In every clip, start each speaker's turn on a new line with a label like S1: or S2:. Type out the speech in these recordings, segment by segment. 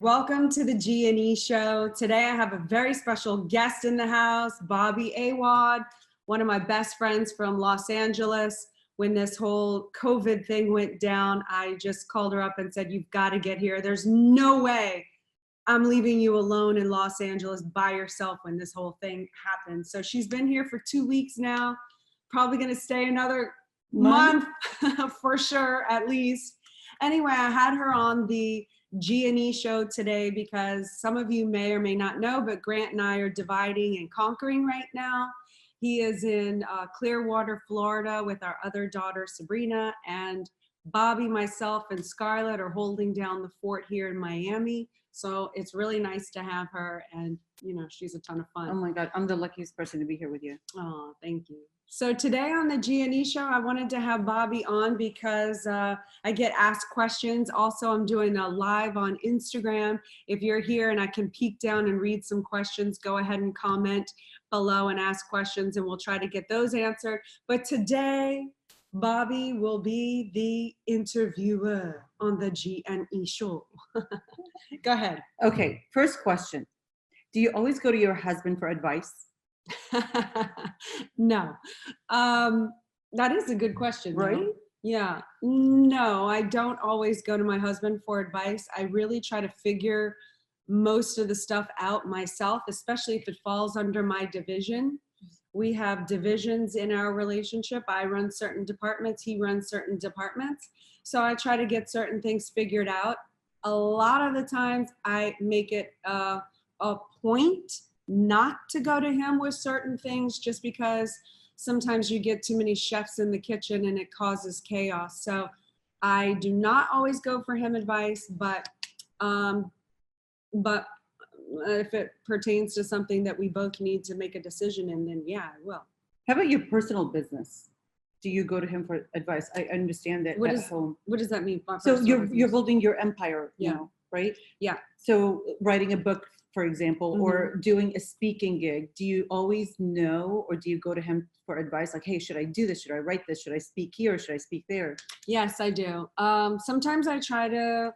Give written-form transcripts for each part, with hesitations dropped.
S1: Welcome to the G&E Show. Today I have a very special guest in the house, Bobbi Awad, one of my best friends from Los Angeles. When this whole COVID thing went down, I just called her up and said, you've got to get here. There's no way I'm leaving you alone in Los Angeles by yourself when this whole thing happened. So she's been here for 2 weeks now, probably going to stay another month for sure, at least. Anyway, I had her on the G&E Show today because some of you may or may not know, but Grant and I are dividing and conquering right now. He is in Clearwater, Florida with our other daughter, Sabrina, and Bobbi, myself, and Scarlett are holding down the fort here in Miami. So it's really nice to have her, and you know, she's a ton of fun.
S2: Oh my God, I'm the luckiest person to be here with you.
S1: Oh, thank you. So today on the G&E Show, I wanted to have Bobbi on because I get asked questions. Also, I'm doing a live on Instagram. If you're here and I can peek down and read some questions, go ahead and comment below and ask questions and we'll try to get those answered. But today, Bobbi will be the interviewer on the G&E Show. Go ahead.
S2: Okay, first question. Do you always go to your husband for advice?
S1: No. That is a good question,
S2: right?
S1: Though. Yeah. No, I don't always go to my husband for advice. I really try to figure most of the stuff out myself, especially if it falls under my division. We have divisions in our relationship. I run certain departments, he runs certain departments. So I try to get certain things figured out. A lot of the times I make it a point not to go to him with certain things just because sometimes you get too many chefs in the kitchen and it causes chaos. So I do not always go for him advice, but if it pertains to something that we both need to make a decision in, then yeah, I will.
S2: How about your personal business? Do you go to him for advice? I understand that
S1: What
S2: at home.
S1: What does that mean?
S2: So you're building your empire now, right?
S1: Yeah.
S2: So writing a book, for example, or doing a speaking gig, do you always know, or do you go to him for advice? Like, hey, should I do this? Should I write this? Should I speak here? Or should I speak there?
S1: Yes, I do. Sometimes I try to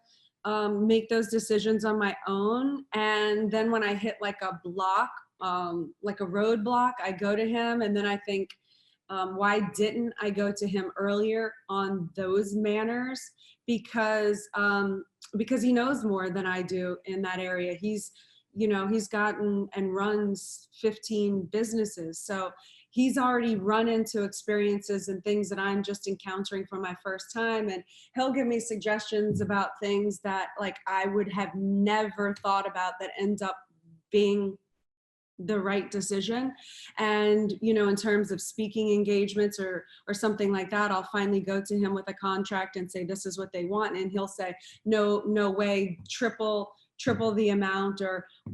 S1: make those decisions on my own. And then when I hit like a block, like a roadblock, I go to him and then I think, why didn't I go to him earlier on those manners? Because he knows more than I do in that area. He's gotten and runs 15 businesses. So he's already run into experiences and things that I'm just encountering for my first time. And he'll give me suggestions about things that like I would have never thought about that end up being the right decision. And in terms of speaking engagements or something like that, I'll finally go to him with a contract and say, this is what they want. And he'll say, no way, triple the amount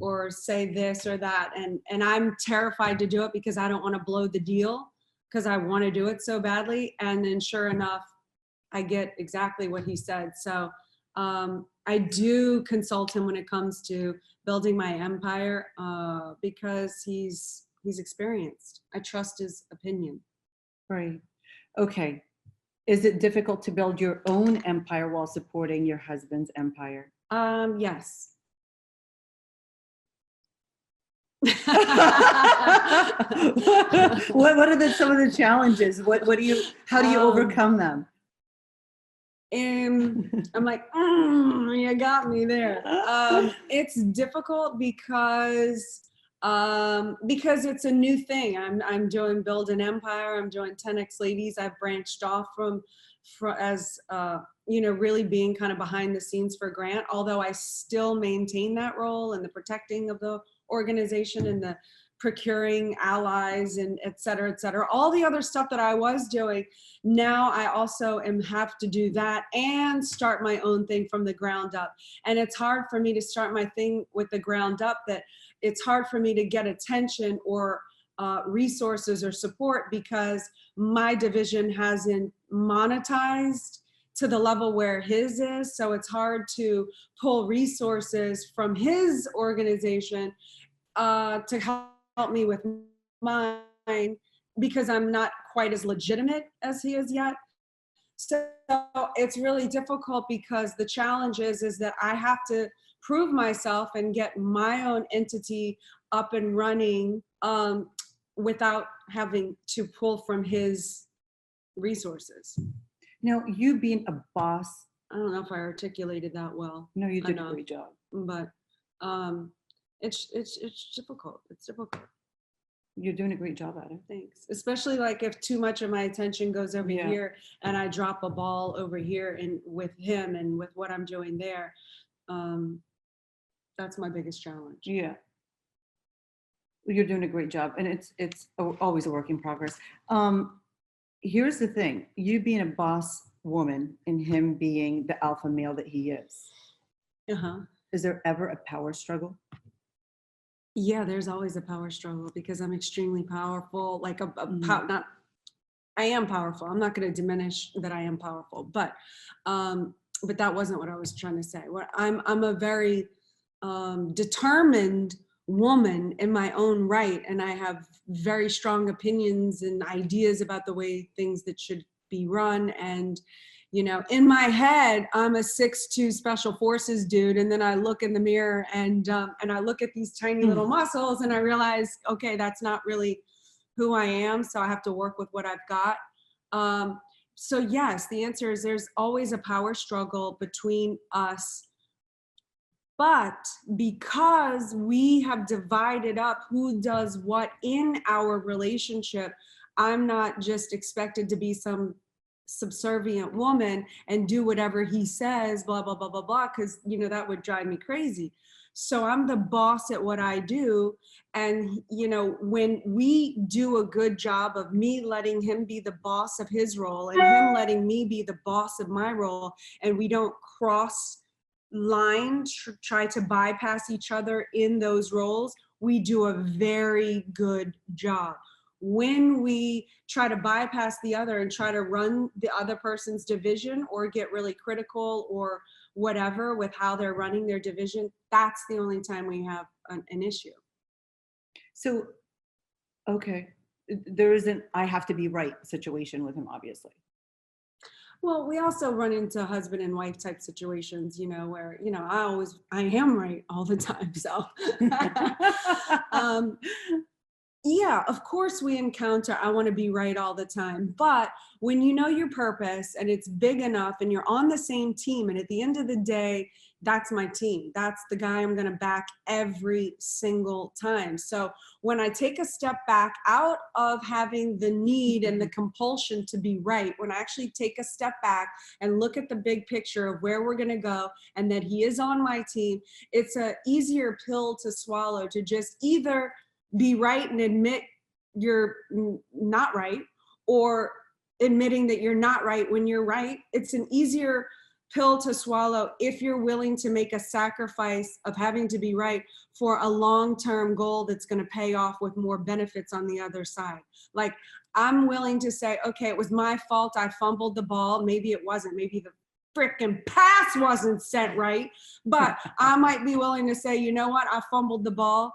S1: or say this or that. And I'm terrified to do it because I don't want to blow the deal because I want to do it so badly. And then sure enough, I get exactly what he said. So I do consult him when it comes to building my empire because he's experienced. I trust his opinion.
S2: Right. Okay. Is it difficult to build your own empire while supporting your husband's empire?
S1: Yes.
S2: What are some of the challenges? How do you overcome them?
S1: I'm like, you got me there. It's difficult because it's a new thing. I'm doing Build an Empire. I'm doing 10X Ladies. I've branched off from as really being kind of behind the scenes for Grant, although I still maintain that role and the protecting of the organization and the procuring allies and et cetera, all the other stuff that I was doing. Now I also have to do that and start my own thing from the ground up. And it's hard for me to start my thing with the ground up, that it's hard for me to get attention or resources or support because my division hasn't monetized to the level where his is. So it's hard to pull resources from his organization to help me with mine because I'm not quite as legitimate as he is yet. So it's really difficult because the challenge is that I have to prove myself and get my own entity up and running without having to pull from his resources.
S2: Now, you being a boss.
S1: I don't know if I articulated that well.
S2: No, you did a great job.
S1: But it's difficult. It's difficult.
S2: You're doing a great job at it.
S1: Thanks. Especially like if too much of my attention goes over here and I drop a ball over here and with him and with what I'm doing there. That's my biggest challenge.
S2: Yeah. You're doing a great job, and it's always a work in progress. Here's the thing: you being a boss woman and him being the alpha male that he is. Is there ever a power struggle?
S1: Yeah, there's always a power struggle because I'm extremely powerful. Like I am powerful. I'm not going to diminish that I am powerful, but that wasn't what I was trying to say. I'm a very determined woman in my own right, and I have very strong opinions and ideas about the way things that should be run. And you know, in my head, I'm a 6'2" special forces dude, and then I look in the mirror and I look at these tiny little muscles, and I realize, okay, that's not really who I am. So I have to work with what I've got. So yes, the answer is there's always a power struggle between us. But because we have divided up who does what in our relationship, I'm not just expected to be some subservient woman and do whatever he says, blah, blah, blah, blah, blah, because, you know, that would drive me crazy. So I'm the boss at what I do. And, you know, when we do a good job of me letting him be the boss of his role and him letting me be the boss of my role, and we don't cross line, try to bypass each other in those roles, we do a very good job. When we try to bypass the other and try to run the other person's division or get really critical or whatever with how they're running their division, that's the only time we have an issue.
S2: So, okay, there isn't I have to be right situation with him, obviously.
S1: Well, we also run into husband and wife type situations, you know, where, you know, I am right all the time. So yeah, of course we encounter, I want to be right all the time. But when you know your purpose and it's big enough and you're on the same team, and at the end of the day, that's my team. That's the guy I'm going to back every single time. So when I take a step back out of having the need and the compulsion to be right, when I actually take a step back and look at the big picture of where we're going to go and that he is on my team, it's an easier pill to swallow to just either be right and admit you're not right, or admitting that you're not right when you're right. It's an easier pill to swallow if you're willing to make a sacrifice of having to be right for a long-term goal that's going to pay off with more benefits on the other side. Like, I'm willing to say, okay, it was my fault. I fumbled the ball. Maybe it wasn't. Maybe the freaking pass wasn't set right. But I might be willing to say, you know what? I fumbled the ball.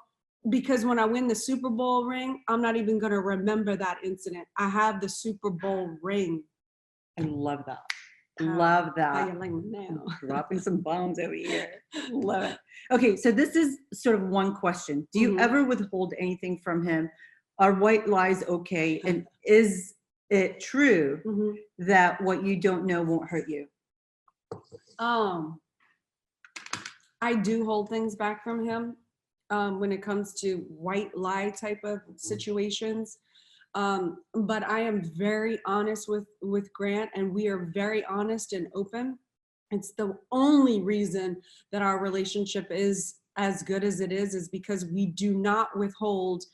S1: Because when I win the Super Bowl ring, I'm not even going to remember that incident. I have the Super Bowl ring.
S2: I love that. Love that.
S1: How you like me now?
S2: Dropping some bombs over here. Love it. Okay, so this is sort of one question. Do you ever withhold anything from him? Are white lies okay? And is it true that what you don't know won't hurt you?
S1: I do hold things back from him. When it comes to white lie type of situations. But I am very honest with Grant, and we are very honest and open. It's the only reason that our relationship is as good as it is because we do not withhold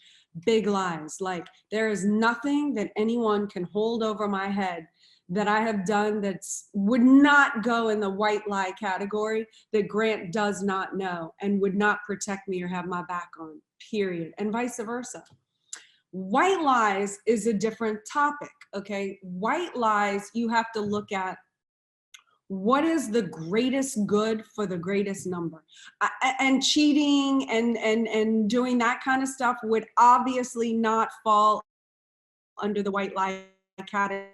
S1: big lies. Like, there is nothing that anyone can hold over my head that I have done that would not go in the white lie category that Grant does not know and would not protect me or have my back on, period, and vice versa. White lies is a different topic, okay? White lies, you have to look at what is the greatest good for the greatest number. And cheating and doing that kind of stuff would obviously not fall under the white lie category.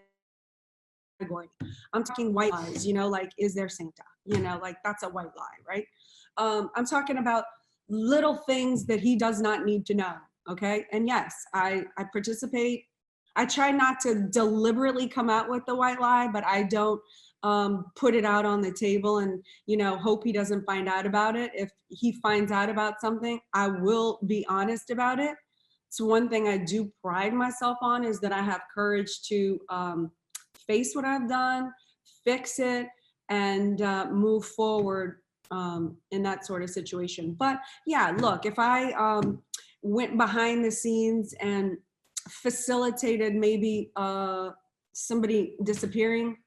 S1: I'm talking white lies, you know, like, is there Santa? You know, like, that's a white lie, right? I'm talking about little things that he does not need to know. Okay. And yes, I participate. I try not to deliberately come out with the white lie, but I don't put it out on the table and, hope he doesn't find out about it. If he finds out about something, I will be honest about it. So one thing I do pride myself on is that I have courage to face what I've done, fix it, and move forward in that sort of situation. But yeah, look, if I went behind the scenes and facilitated maybe somebody disappearing,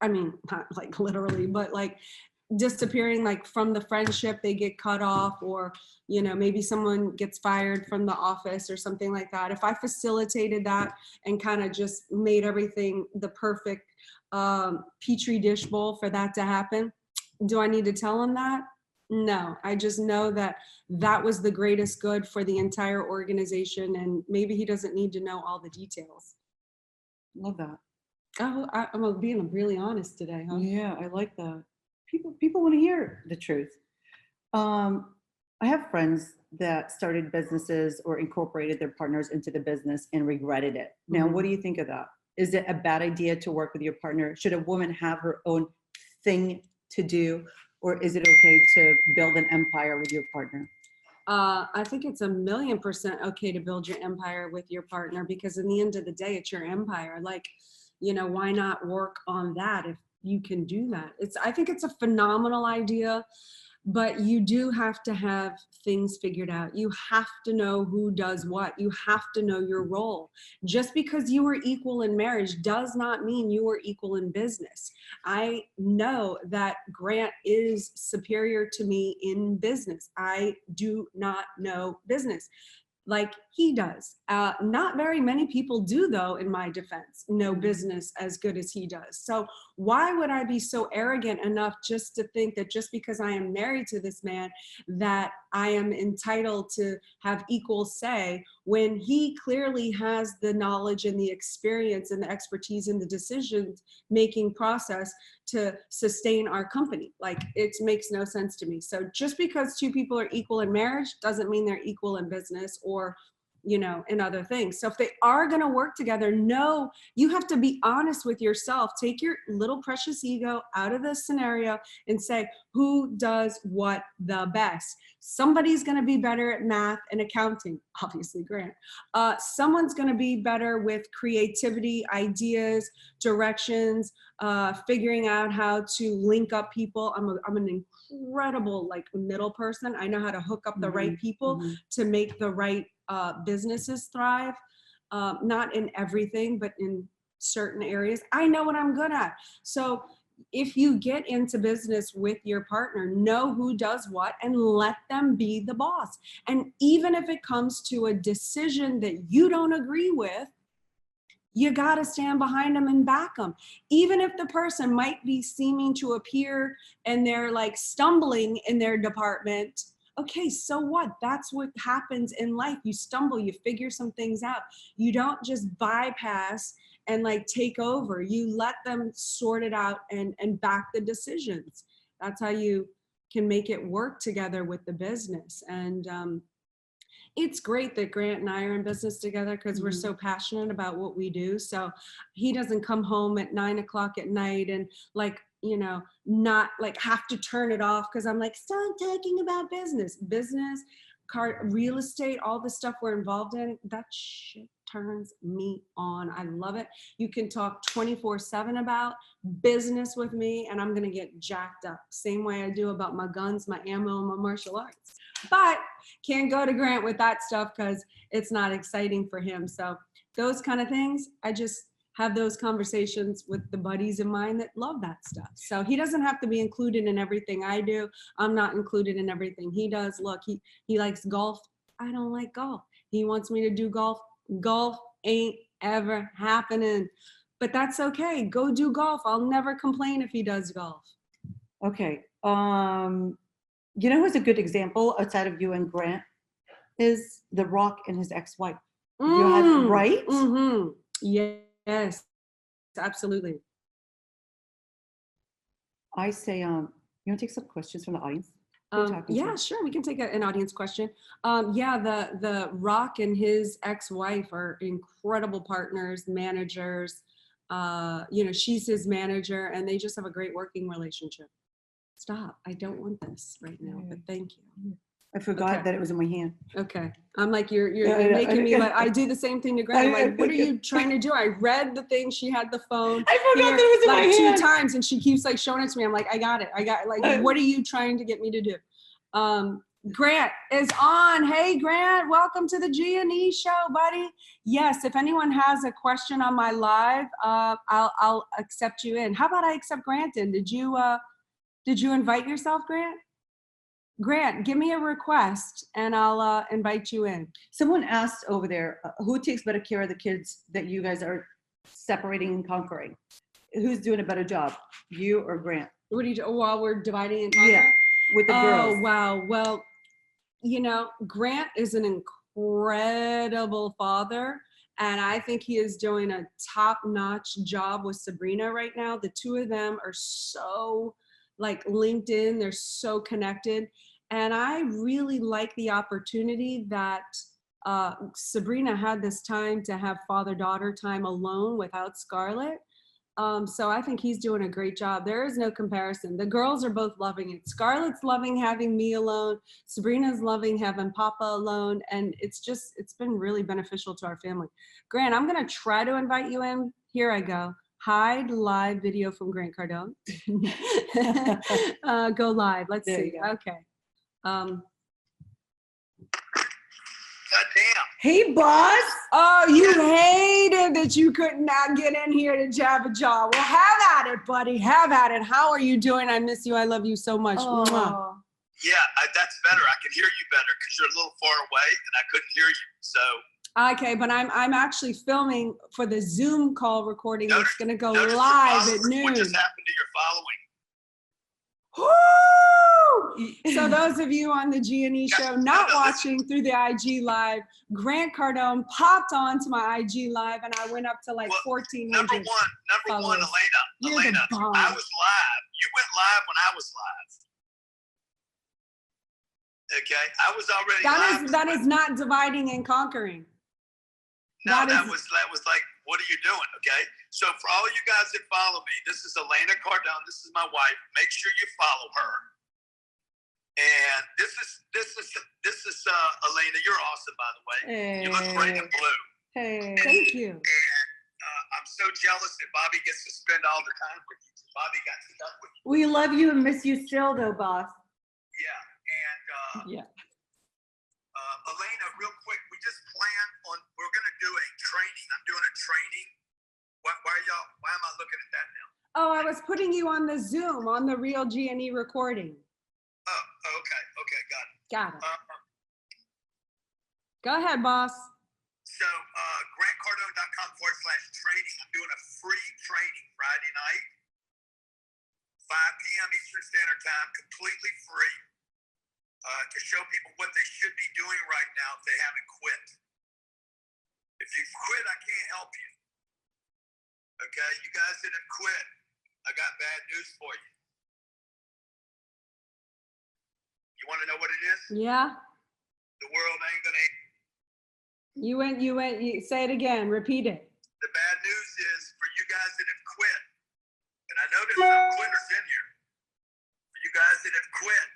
S1: I mean, not like literally, but like disappearing, like from the friendship, they get cut off, or, maybe someone gets fired from the office or something like that. If I facilitated that and kind of just made everything the perfect petri dish bowl for that to happen, do I need to tell him that? No, I just know that that was the greatest good for the entire organization, and maybe he doesn't need to know all the details.
S2: Love that.
S1: Oh, I'm being really honest today, huh?
S2: Yeah, I like that. People want to hear the truth. I have friends that started businesses or incorporated their partners into the business and regretted it. Now, what do you think of that? Is it a bad idea to work with your partner? Should a woman have her own thing to do, or is it okay to build an empire with your partner?
S1: I think it's 1,000,000% okay to build your empire with your partner, because in the end of the day, it's your empire. Like, why not work on that if you can do that? I think it's a phenomenal idea, but you do have to have things figured out. You have to know who does what. You have to know your role. Just because you are equal in marriage does not mean you are equal in business. I know that Grant is superior to me in business. I do not know business like he does. Not very many people do, though, in my defense, know business as good as he does. So why would I be so arrogant enough just to think that just because I am married to this man, that I am entitled to have equal say, when he clearly has the knowledge and the experience and the expertise in the decision making process to sustain our company? Like, it makes no sense to me. So just because two people are equal in marriage doesn't mean they're equal in business or, in other things. So if they are going to work together, no, you have to be honest with yourself. Take your little precious ego out of this scenario and say, who does what the best? Somebody's going to be better at math and accounting, obviously Grant. Someone's going to be better with creativity, ideas, directions, figuring out how to link up people. I'm an incredible middle person. I know how to hook up the right people to make the right businesses thrive. Not in everything, but in certain areas. I know what I'm good at. So if you get into business with your partner, know who does what and let them be the boss. And even if it comes to a decision that you don't agree with, you got to stand behind them and back them. Even if the person might be seeming to appear and they're stumbling in their department. Okay, so what? That's what happens in life. You stumble, you figure some things out. You don't just bypass and take over. You let them sort it out and back the decisions. That's how you can make it work together with the business. And it's great that Grant and I are in business together because we're so passionate about what we do. So he doesn't come home at 9 o'clock at night and not have to turn it off because I'm stop talking about business, real estate, all the stuff we're involved in. That shit turns me on. I love it. You can talk 24/7 about business with me and I'm going to get jacked up. Same way I do about my guns, my ammo, and my martial arts. But can't go to Grant with that stuff because it's not exciting for him. So those kind of things, I just have those conversations with the buddies of mine that love that stuff. So he doesn't have to be included in everything I do. I'm not included in everything he does. Look, he likes golf. I don't like golf. He wants me to do golf. Golf ain't ever happening. But that's okay. Go do golf. I'll never complain if he does golf.
S2: Okay. You know who's a good example outside of you and Grant is The Rock and his ex-wife. You had right?
S1: Yes, absolutely.
S2: I say, you want to take some questions from the audience?
S1: Yeah, sure. We can take an audience question. Yeah, the Rock and his ex-wife are incredible partners, managers. You know, she's his manager, and they just have a great working relationship. Stop. I don't want this right now, but thank you.
S2: I forgot that it was in my hand.
S1: Okay. I'm like, you're making me I do the same thing to Grant. I'm like, what are you trying to do? I read the thing. She had the phone.
S2: I forgot that it was in
S1: like
S2: my hand.
S1: 2 times, and she keeps like showing it to me. I'm like, I got it. Like, what are you trying to get me to do? Grant is on. Hey, Grant, welcome to the G&E Show, buddy. Yes, if anyone has a question on my live, I'll accept you in. How about I accept Grant in? Did you invite yourself, Grant? Grant, give me a request and I'll invite you in.
S2: Someone asked over there, who takes better care of the kids that you guys are separating and conquering? Who's doing a better job, you or Grant?
S1: What do you do while we're dividing and conquering?
S2: Yeah, with the girls.
S1: Oh, wow. Well, you know, Grant is an incredible father, and I think he is doing a top-notch job with Sabrina right now. The two of them are so like linked in, they're so connected. And I really like the opportunity that Sabrina had this time to have father-daughter time alone without Scarlett. So I think he's doing a great job. There is no comparison. The girls are both loving it. Scarlett's loving having me alone. Sabrina's loving having Papa alone. And it's been really beneficial to our family. Grant, I'm gonna try to invite you in. Here I go. Hide live video from Grant Cardone. Go live, let's see, okay.
S3: Goddamn.
S2: Hey, boss.
S1: Oh, you hated that you could not get in here to Jabba Jaw. Well, have at it, buddy. Have at it. How are you doing? I miss you. I love you so much.
S2: Oh.
S3: Yeah, that's better. I can hear you better because you're a little far away and I couldn't hear you. So.
S1: Okay, but I'm actually filming for the Zoom call recording. It's going to go live at noon.
S3: What just happened to your following?
S1: Woo! So those of you on the G&E Show not watching through the IG Live, Grant Cardone popped onto my IG Live and I went up to like 1,400
S3: Number one, Elena, I was live. You went live when I was live. Okay, I was already live.
S1: That is not dividing and conquering.
S3: No, that was like, what are you doing? Okay. So for all you guys that follow me, this is Elena Cardone. This is my wife. Make sure you follow her. And this is Elena. You're awesome, by the way.
S2: Hey.
S3: You look great in blue.
S2: Hey.
S1: Thank you.
S3: And I'm so jealous that Bobbi gets to spend all the time with you. Bobbi got stuck with you.
S2: We love you and miss you still, though, boss.
S3: Yeah. And
S2: yeah.
S3: Elena, real quick, we just planned on, we're going to do a training. I'm doing a training. Why am I looking at that now?
S1: Oh, I was putting you on the Zoom, on the real G&E recording.
S3: Oh, okay, got it.
S1: Got it. Go ahead, boss.
S3: So, grantcardone.com/training. I'm doing a free training Friday night, 5 p.m. Eastern Standard Time, completely free. To show people what they should be doing right now if they haven't quit. If you quit, I can't help you. Okay, you guys that have quit, I got bad news for you. You want to know what it is?
S1: Yeah.
S3: The world ain't gonna.
S1: You say it again, repeat it.
S3: The bad news is for you guys that have quit, and I know there's some quitters in here. For you guys that have quit,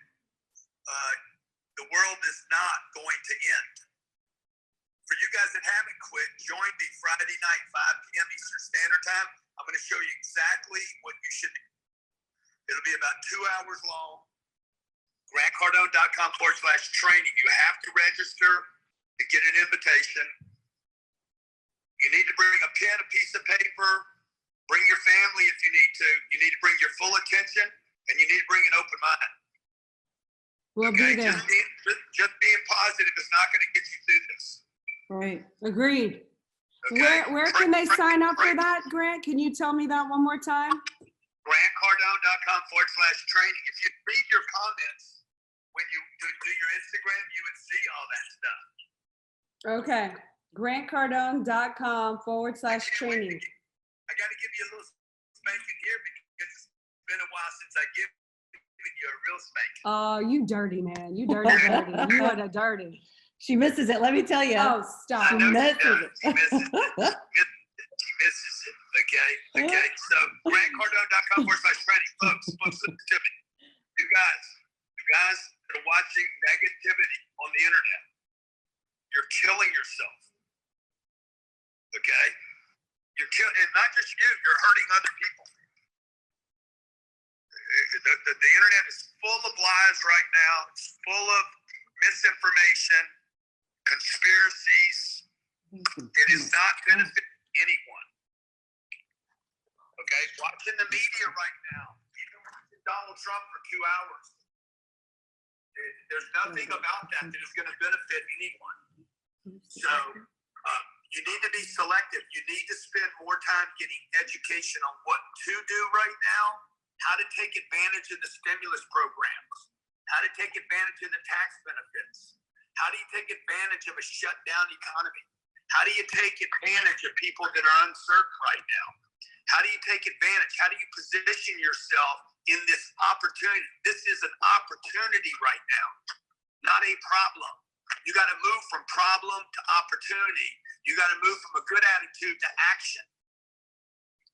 S3: the world is not going to end. For you guys that haven't quit, join me Friday night, 5 p.m. Eastern Standard Time. I'm going to show you exactly what you should do. It'll be about 2 hours long. grantcardone.com/training. You have to register to get an invitation. You need to bring a pen, a piece of paper, bring your family if you need to. You need to bring your full attention, and you need to bring an open mind.
S1: We'll be there.
S3: Just being positive is not going to get you through this.
S1: Right. Agreed.
S3: Okay?
S1: Where can they sign up for that, Grant? Can you tell me that one more time?
S3: grantcardone.com/training. If you read your comments when you do your Instagram, you would see all that stuff.
S1: Okay. grantcardone.com/training.
S3: I got to give you a little spanking here because it's been a while since I give giving you a real spanking.
S1: Oh, you dirty man. You dirty, dirty. You are the dirty.
S2: She misses it. Let me tell you.
S1: Oh,
S3: I
S1: stop.
S3: know
S2: misses
S3: she does.
S2: it.
S3: She misses it. She misses it. Okay. So grantcardone.com/training. Folks, listen to me. You guys that are watching negativity on the internet, you're killing yourself. Okay? And not just you, you're hurting other people. The internet is full of lies right now. It's full of misinformation, conspiracies. It is not benefiting anyone. Okay? Watching the media right now, even watching Donald Trump for 2 hours. There's nothing about that is going to benefit anyone. So you need to be selective. You need to spend more time getting education on what to do right now, how to take advantage of the stimulus programs, how to take advantage of the tax benefits. How do you take advantage of a shutdown economy? How do you take advantage of people that are uncertain right now? How do you take advantage? How do you position yourself in this opportunity? This is an opportunity right now, not a problem. You got to move from problem to opportunity. You got to move from a good attitude to action.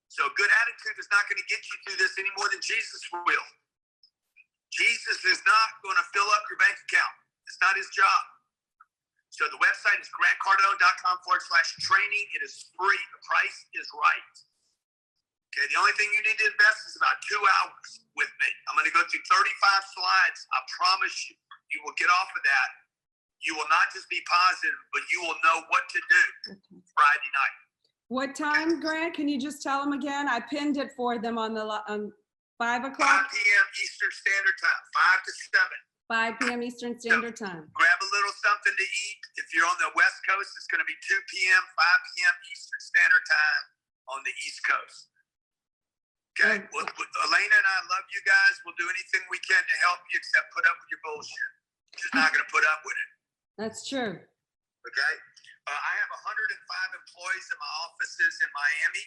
S3: So good attitude is not going to get you through this any more than Jesus will. Jesus is not going to fill up your bank account. It's not his job. So the website is grantcardone.com/training. It is free. The price is right. Okay, the only thing you need to invest is about 2 hours with me. I'm going to go through 35 slides. I promise you, you will get off of that. You will not just be positive, but you will know what to do Friday night.
S1: What time, Grant? Can you just tell them again? I pinned it for them on 5 o'clock.
S3: 5 p.m. Eastern Standard Time, 5 to 7.
S1: 5 p.m. Eastern Standard Time.
S3: Grab a little something to eat. If you're on the West Coast, it's going to be 2 p.m., 5 p.m. Eastern Standard Time on the East Coast. Okay? Well, Elena and I love you guys. We'll do anything we can to help you except put up with your bullshit. Just not going to put up with it.
S1: That's true.
S3: Okay? I have 105 employees in my offices in Miami.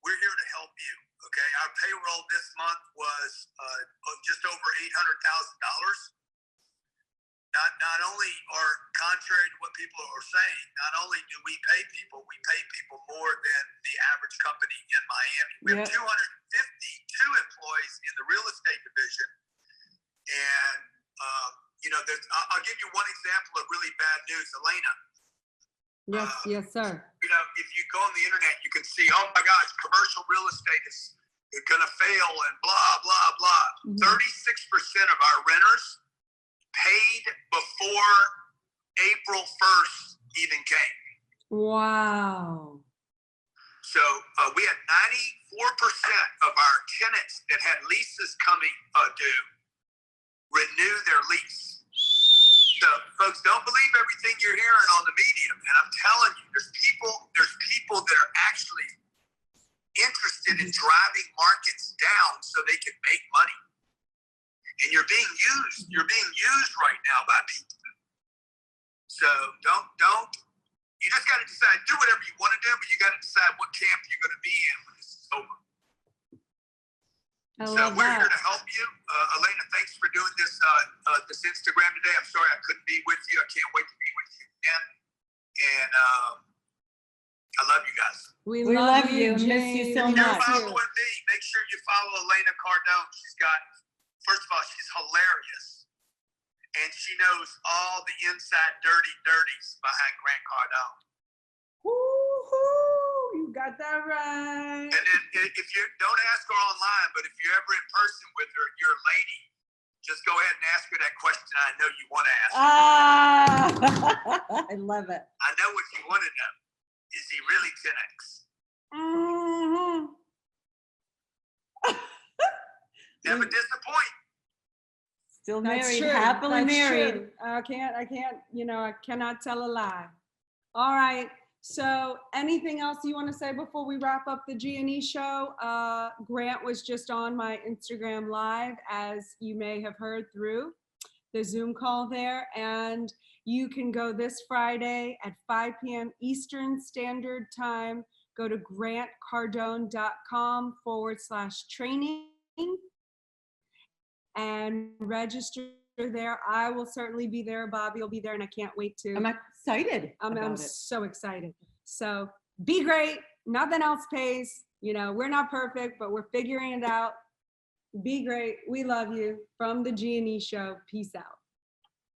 S3: We're here to help you. Okay? Our payroll this month was just over $800,000. Not only are contrary to what people are saying, not only do we pay people more than the average company in Miami. We have 252 employees in the real estate division. And, I'll give you one example of really bad news. Elena.
S1: Yes, sir.
S3: If you go on the internet, you can see, oh my gosh, commercial real estate is going to fail and blah, blah, blah. 36% of our renters paid before April 1st even came.
S1: Wow.
S3: So we had 94% of our tenants that had leases coming due renew their lease. So folks, don't believe everything you're hearing on the media. And I'm telling you, there's people that are actually interested in driving markets down so they can make money. And you're being used right now by people. So don't, you just got to decide, do whatever you want to do, but you got to decide what camp you're going to be in when this is over. We're here to help you. Elena, thanks for doing this Instagram today. I'm sorry I couldn't be with you. I can't wait to be with you again. And I love you guys.
S1: We
S2: love you.
S1: James.
S2: Miss you so
S3: If you're
S2: much.
S3: following me, make sure you follow Elena Cardone. First of all, she's hilarious. And she knows all the inside dirties behind Grant Cardone.
S1: Woo-hoo, you got that right.
S3: And then if you don't ask her online, but if you're ever in person with her, you're a lady, just go ahead and ask her that question I know you want to ask.
S2: I love it.
S3: I know what you want to know. Is he really 10X? Never disappoint.
S2: Still
S1: That's
S2: married,
S1: true.
S2: happily
S1: That's
S2: married.
S1: true. I cannot tell a lie. All right. So anything else you want to say before we wrap up the G&E show? Grant was just on my Instagram live, as you may have heard through the Zoom call there. And you can go this Friday at 5 p.m. Eastern Standard Time. Go to grantcardone.com/training. and register there. I will certainly be there. Bobbi will be there, and I can't wait to.
S2: I'm excited
S1: I'm
S2: about it.
S1: so excited. So be great. Nothing else pays. You know, we're not perfect, but we're figuring it out. Be great. We love you. From the G&E Show. Peace out.